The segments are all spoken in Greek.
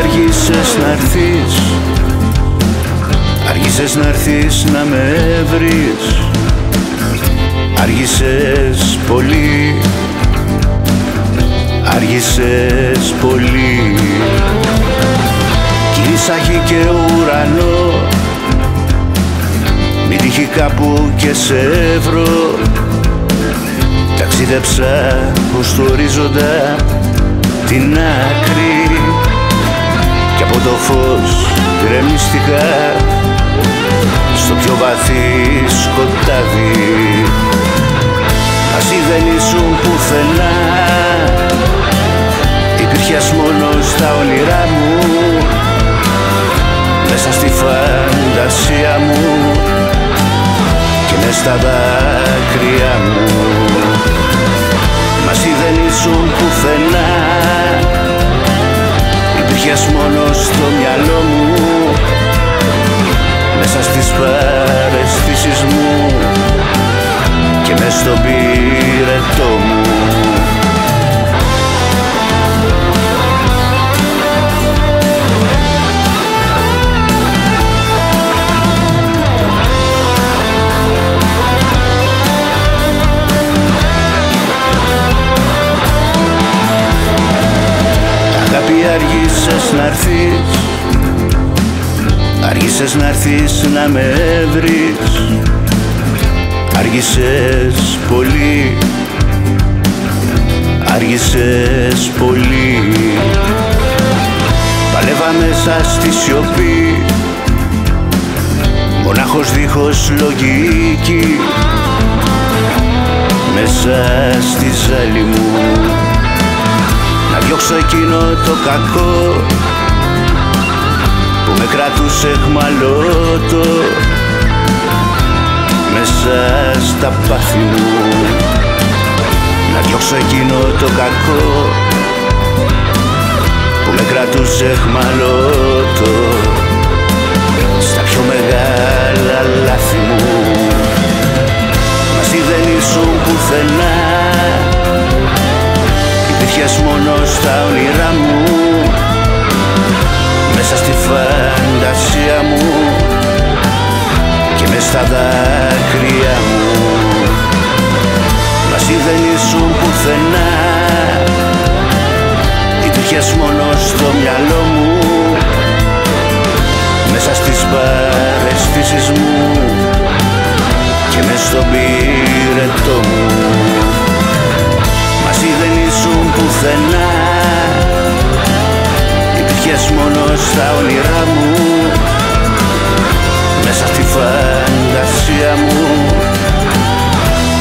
αργήσες να'ρθείς, αργήσες να'ρθείς να με βρεις. Άργησες πολύ, άργησες πολύ. Κύλησα γη και ουρανό, μη τύχει κάπου και σε βρω. Ταξίδεψα ως του ορίζοντα την άκρη κι από το φως γκρεμίστηκα στο πιο βαθύ σκοτάδι. Μαζί δεν ήσουν πουθενά, υπήρχες μόνο στα όνειρά μου, μέσα στη φαντασία μου και μες στα δάκρυα μου. Μαζί δεν ήσουν πουθενά, υπήρχες μόνο στο μυαλό μου, μέσα στις παραισθήσεις μου και μες στον πυρετό μου. Αγάπη, αργήσες να'ρθείς, άργησες να'ρθείς να με βρεις. Άργησες πολύ, άργησες πολύ. Παλεύα μέσα στη σιωπή, μονάχος δίχως λογική, μέσα στη ζάλη μου να διώξω εκείνο το κακό που με κρατούσε αιχμαλώτο μέσα στα πάθη μου. Να διώξω εκείνο το κακό που με κρατούσε αιχμαλώτο στα πιο μεγάλα λάθη μου. Μαζί δεν ήσουν πουθενά, υπήρχες μόνο στα όνειρά μου, μέσα στη φαντασία μου και μες στα δάκρυα μου. Μαζί δεν ήσουν πουθενά, υπήρχες μόνο στο μυαλό μου, μέσα στις παραισθήσεις μου και μες στον πυρετό μου. Μαζί δεν ήσουν πουθενά, υπήρχες μόνο στα όνειρά μου, μέσα στη φαντασία μου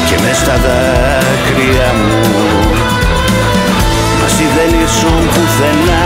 και μες στα δάκρυα μου. Μαζί δεν ήσουν πουθενά,